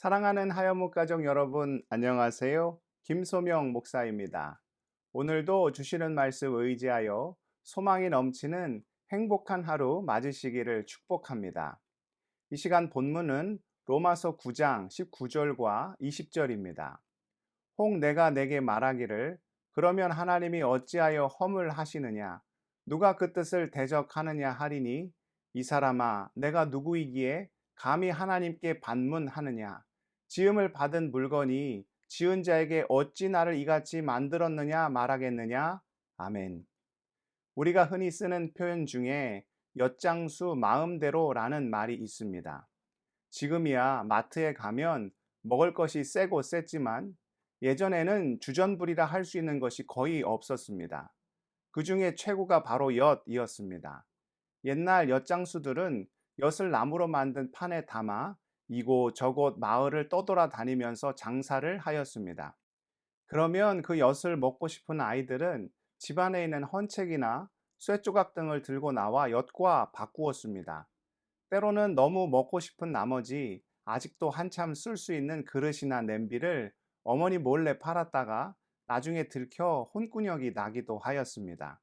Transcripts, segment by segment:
사랑하는 하여묵 가족 여러분, 안녕하세요. 김소명 목사입니다. 오늘도 주시는 말씀 의지하여 소망이 넘치는 행복한 하루 맞으시기를 축복합니다. 이 시간 본문은 로마서 9장 19절과 20절입니다. 혹 내가 내게 말하기를 그러면 하나님이 어찌하여 허물 하시느냐 누가 그 뜻을 대적하느냐 하리니 이 사람아 내가 누구이기에 감히 하나님께 반문하느냐 지음을 받은 물건이 지은 자에게 어찌 나를 이같이 만들었느냐 말하겠느냐. 아멘. 우리가 흔히 쓰는 표현 중에 엿장수 마음대로라는 말이 있습니다. 지금이야 마트에 가면 먹을 것이 세고 셌지만 예전에는 주전부리라 할 수 있는 것이 거의 없었습니다. 그 중에 최고가 바로 엿이었습니다. 옛날 엿장수들은 엿을 나무로 만든 판에 담아 이곳저곳 마을을 떠돌아다니면서 장사를 하였습니다. 그러면 그 엿을 먹고 싶은 아이들은 집안에 있는 헌책이나 쇠조각 등을 들고 나와 엿과 바꾸었습니다. 때로는 너무 먹고 싶은 나머지 아직도 한참 쓸 수 있는 그릇이나 냄비를 어머니 몰래 팔았다가 나중에 들켜 혼꾸녕이 나기도 하였습니다.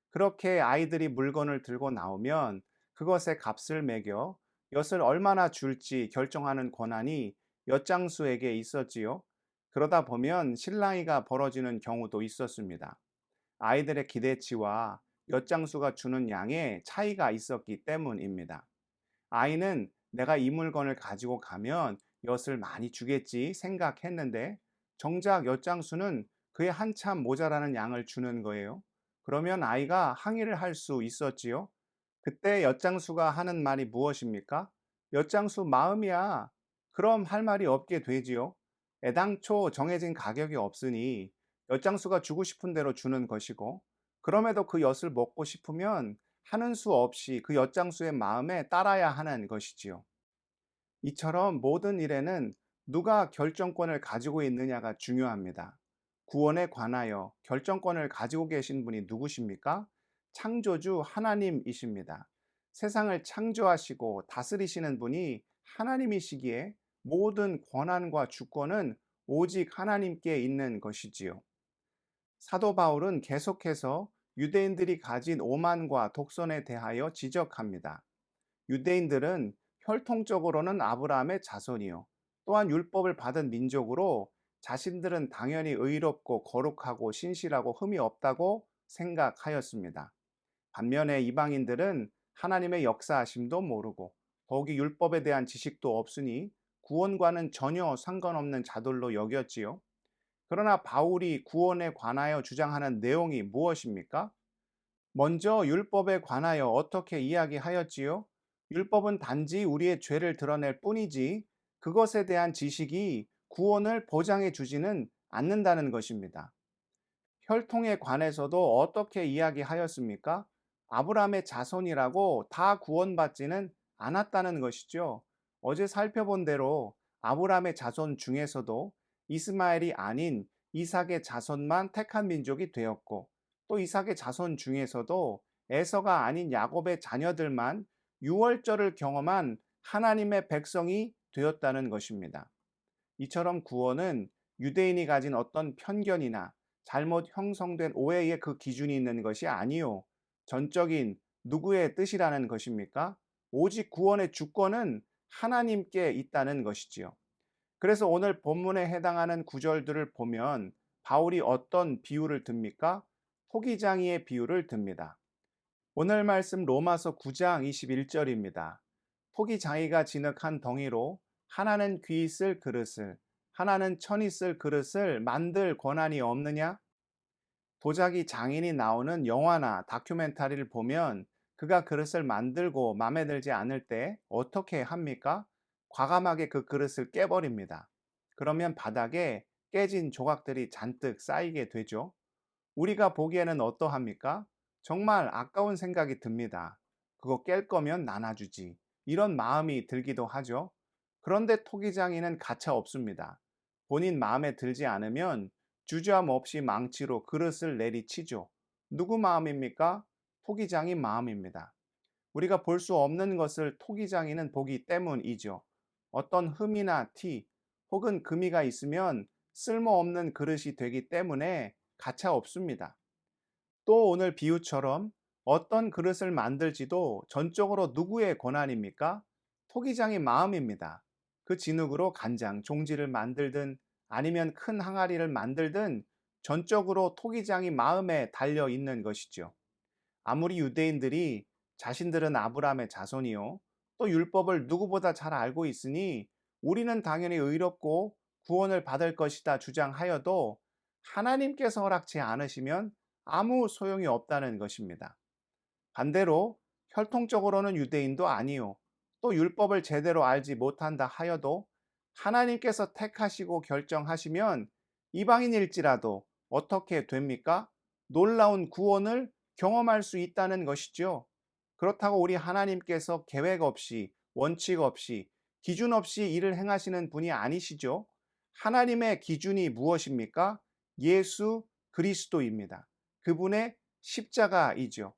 그렇게 아이들이 물건을 들고 나오면 그것의 값을 매겨 엿을 얼마나 줄지 결정하는 권한이 엿장수에게 있었지요. 그러다 보면 실랑이가 벌어지는 경우도 있었습니다. 아이들의 기대치와 엿장수가 주는 양에 차이가 있었기 때문입니다. 아이는 내가 이 물건을 가지고 가면 엿을 많이 주겠지 생각했는데 정작 엿장수는 그에 한참 모자라는 양을 주는 거예요. 그러면 아이가 항의를 할 수 있었지요. 그때 엿장수가 하는 말이 무엇입니까? 엿장수 마음이야. 그럼 할 말이 없게 되지요. 애당초 정해진 가격이 없으니 엿장수가 주고 싶은 대로 주는 것이고, 그럼에도 그 엿을 먹고 싶으면 하는 수 없이 그 엿장수의 마음에 따라야 하는 것이지요. 이처럼 모든 일에는 누가 결정권을 가지고 있느냐가 중요합니다. 구원에 관하여 결정권을 가지고 계신 분이 누구십니까? 창조주 하나님이십니다. 세상을 창조하시고 다스리시는 분이 하나님이시기에 모든 권한과 주권은 오직 하나님께 있는 것이지요. 사도 바울은 계속해서 유대인들이 가진 오만과 독선에 대하여 지적합니다. 유대인들은 혈통적으로는 아브라함의 자손이요. 또한 율법을 받은 민족으로 자신들은 당연히 의롭고 거룩하고 신실하고 흠이 없다고 생각하였습니다. 반면에 이방인들은 하나님의 역사하심도 모르고 더욱이 율법에 대한 지식도 없으니 구원과는 전혀 상관없는 자들로 여겼지요. 그러나 바울이 구원에 관하여 주장하는 내용이 무엇입니까? 먼저 율법에 관하여 어떻게 이야기하였지요? 율법은 단지 우리의 죄를 드러낼 뿐이지 그것에 대한 지식이 구원을 보장해 주지는 않는다는 것입니다. 혈통에 관해서도 어떻게 이야기하였습니까? 아브라함의 자손이라고 다 구원받지는 않았다는 것이죠. 어제 살펴본 대로 아브라함의 자손 중에서도 이스마엘이 아닌 이삭의 자손만 택한 민족이 되었고 또 이삭의 자손 중에서도 에서가 아닌 야곱의 자녀들만 유월절을 경험한 하나님의 백성이 되었다는 것입니다. 이처럼 구원은 유대인이 가진 어떤 편견이나 잘못 형성된 오해의 그 기준이 있는 것이 아니요. 전적인 누구의 뜻이라는 것입니까? 오직 구원의 주권은 하나님께 있다는 것이지요. 그래서 오늘 본문에 해당하는 구절들을 보면 바울이 어떤 비유를 듭니까? 토기장이의 비유를 듭니다. 오늘 말씀 로마서 9장 21절입니다. 토기장이가 진흙한 덩이로 하나는 귀 쓸 그릇을 하나는 천이 쓸 그릇을 만들 권한이 없느냐? 도자기 장인이 나오는 영화나 다큐멘터리를 보면 그가 그릇을 만들고 마음에 들지 않을 때 어떻게 합니까? 과감하게 그 그릇을 깨버립니다. 그러면 바닥에 깨진 조각들이 잔뜩 쌓이게 되죠. 우리가 보기에는 어떠합니까? 정말 아까운 생각이 듭니다. 그거 깰 거면 나눠주지. 이런 마음이 들기도 하죠. 그런데 토기장이는 가차 없습니다. 본인 마음에 들지 않으면 주저함 없이 망치로 그릇을 내리치죠. 누구 마음입니까? 토기장이 마음입니다. 우리가 볼 수 없는 것을 토기장이는 보기 때문이죠. 어떤 흠이나 티, 혹은 금이가 있으면 쓸모없는 그릇이 되기 때문에 가차 없습니다. 또 오늘 비유처럼 어떤 그릇을 만들지도 전적으로 누구의 권한입니까? 토기장의 마음입니다. 그 진흙으로 간장, 종지를 만들든 아니면 큰 항아리를 만들든 전적으로 토기장의 마음에 달려 있는 것이죠. 아무리 유대인들이 자신들은 아브라함의 자손이요, 또 율법을 누구보다 잘 알고 있으니 우리는 당연히 의롭고 구원을 받을 것이다 주장하여도 하나님께서 허락치 않으시면 아무 소용이 없다는 것입니다. 반대로 혈통적으로는 유대인도 아니요, 또 율법을 제대로 알지 못한다 하여도 하나님께서 택하시고 결정하시면 이방인일지라도 어떻게 됩니까? 놀라운 구원을 경험할 수 있다는 것이죠. 그렇다고 우리 하나님께서 계획 없이, 원칙 없이, 기준 없이 일을 행하시는 분이 아니시죠. 하나님의 기준이 무엇입니까? 예수 그리스도입니다. 그분의 십자가이죠.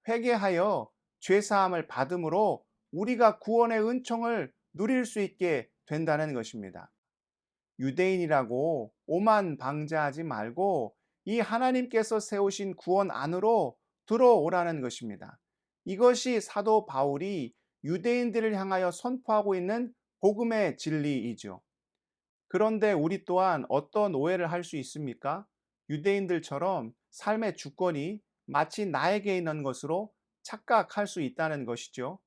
회개하여 죄사함을 받음으로 우리가 구원의 은총을 누릴 수 있게 된다는 것입니다. 유대인이라고 오만 방자하지 말고 이 하나님께서 세우신 구원 안으로 들어오라는 것입니다. 이것이 사도 바울이 유대인들을 향하여 선포하고 있는 복음의 진리이죠. 그런데 우리 또한 어떤 오해를 할 수 있습니까? 유대인들처럼 삶의 주권이 마치 나에게 있는 것으로 착각할 수 있다는 것이죠.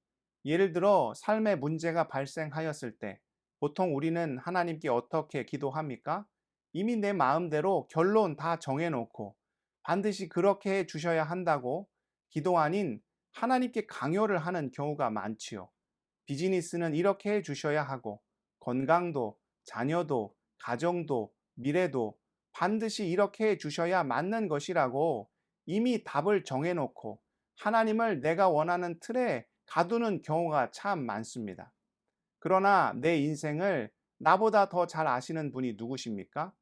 예를 들어 삶의 문제가 발생하였을 때 보통 우리는 하나님께 어떻게 기도합니까? 이미 내 마음대로 결론 다 정해놓고 반드시 그렇게 해 주셔야 한다고 기도 아닌 하나님께 강요를 하는 경우가 많지요. 비즈니스는 이렇게 해 주셔야 하고 건강도 자녀도 가정도 미래도 반드시 이렇게 해 주셔야 맞는 것이라고 이미 답을 정해놓고 하나님을 내가 원하는 틀에 가두는 경우가 참 많습니다. 그러나 내 인생을 나보다 더 잘 아시는 분이 누구십니까?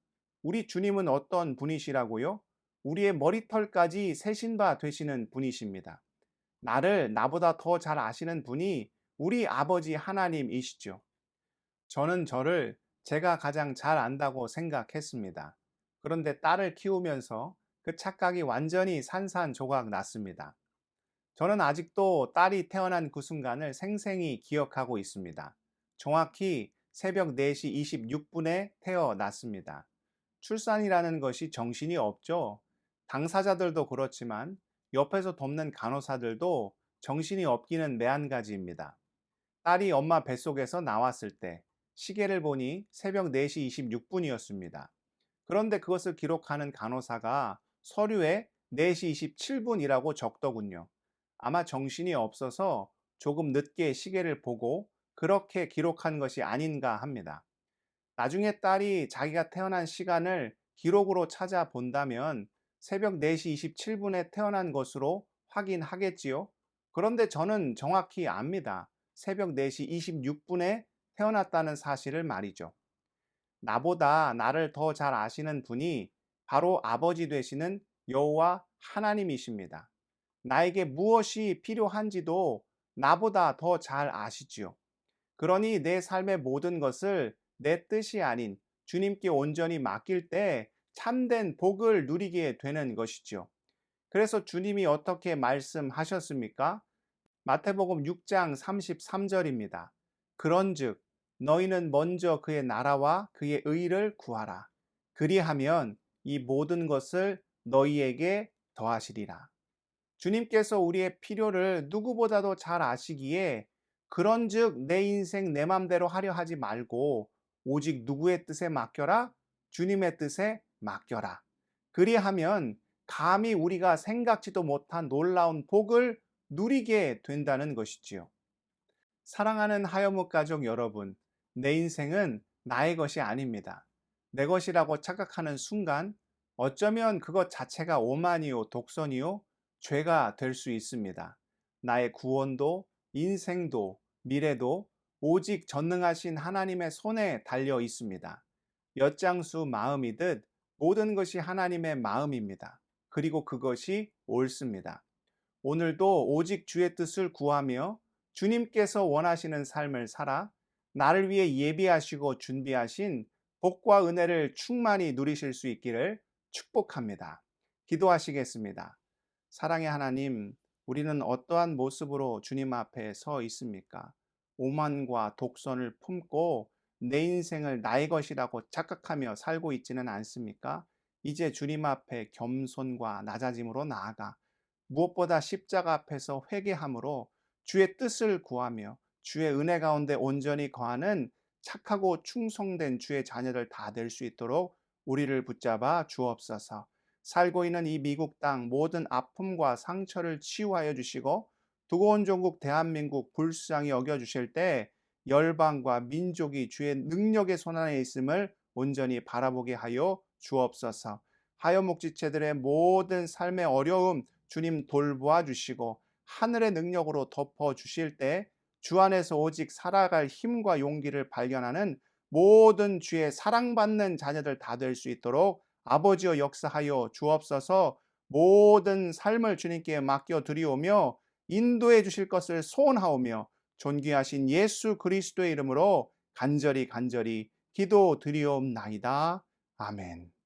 우리 주님은 어떤 분이시라고요? 우리의 머리털까지 세신 바 되시는 분이십니다. 나를 나보다 더 잘 아시는 분이 우리 아버지 하나님이시죠. 저는 저를 제가 가장 잘 안다고 생각했습니다. 그런데 딸을 키우면서 그 착각이 완전히 산산조각 났습니다. 저는 아직도 딸이 태어난 그 순간을 생생히 기억하고 있습니다. 정확히 새벽 4시 26분에 태어났습니다. 출산이라는 것이 정신이 없죠. 당사자들도 그렇지만 옆에서 돕는 간호사들도 정신이 없기는 매한가지입니다. 딸이 엄마 뱃속에서 나왔을 때 시계를 보니 새벽 4시 26분이었습니다. 그런데 그것을 기록하는 간호사가 서류에 4시 27분이라고 적더군요. 아마 정신이 없어서 조금 늦게 시계를 보고 그렇게 기록한 것이 아닌가 합니다. 나중에 딸이 자기가 태어난 시간을 기록으로 찾아본다면 새벽 4시 27분에 태어난 것으로 확인하겠지요. 그런데 저는 정확히 압니다. 새벽 4시 26분에 태어났다는 사실을 말이죠. 나보다 나를 더 잘 아시는 분이 바로 아버지 되시는 여호와 하나님이십니다. 나에게 무엇이 필요한지도 나보다 더 잘 아시지요. 그러니 내 삶의 모든 것을 내 뜻이 아닌 주님께 온전히 맡길 때 참된 복을 누리게 되는 것이죠. 그래서 주님이 어떻게 말씀하셨습니까? 마태복음 6장 33절입니다. 그런즉 너희는 먼저 그의 나라와 그의 의를 구하라. 그리하면 이 모든 것을 너희에게 더하시리라. 주님께서 우리의 필요를 누구보다도 잘 아시기에 그런즉 내 인생 내 맘대로 하려 하지 말고 오직 누구의 뜻에 맡겨라? 주님의 뜻에 맡겨라. 그리하면 감히 우리가 생각지도 못한 놀라운 복을 누리게 된다는 것이지요. 사랑하는 하여묵 가족 여러분, 내 인생은 나의 것이 아닙니다. 내 것이라고 착각하는 순간 어쩌면 그것 자체가 오만이요, 독선이요, 죄가 될 수 있습니다. 나의 구원도, 인생도, 미래도 오직 전능하신 하나님의 손에 달려 있습니다. 엿장수 마음이듯 모든 것이 하나님의 마음입니다. 그리고 그것이 옳습니다. 오늘도 오직 주의 뜻을 구하며 주님께서 원하시는 삶을 살아 나를 위해 예비하시고 준비하신 복과 은혜를 충만히 누리실 수 있기를 축복합니다. 기도하시겠습니다. 사랑의 하나님, 우리는 어떠한 모습으로 주님 앞에 서 있습니까? 오만과 독선을 품고 내 인생을 나의 것이라고 착각하며 살고 있지는 않습니까? 이제 주님 앞에 겸손과 낮아짐으로 나아가 무엇보다 십자가 앞에서 회개함으로 주의 뜻을 구하며 주의 은혜 가운데 온전히 거하는 착하고 충성된 주의 자녀들 다 될 수 있도록 우리를 붙잡아 주옵소서. 살고 있는 이 미국 땅 모든 아픔과 상처를 치유하여 주시고 두고 온 종국 대한민국 불쌍히 여겨 주실 때 열방과 민족이 주의 능력의 손안에 있음을 온전히 바라보게 하여 주옵소서. 하여 목지체들의 모든 삶의 어려움 주님 돌보아 주시고 하늘의 능력으로 덮어 주실 때 주 안에서 오직 살아갈 힘과 용기를 발견하는 모든 주의 사랑받는 자녀들 다 될 수 있도록 아버지여 역사하여 주옵소서. 모든 삶을 주님께 맡겨 드리오며 인도해 주실 것을 소원하오며 존귀하신 예수 그리스도의 이름으로 간절히 기도 드리옵나이다. 아멘.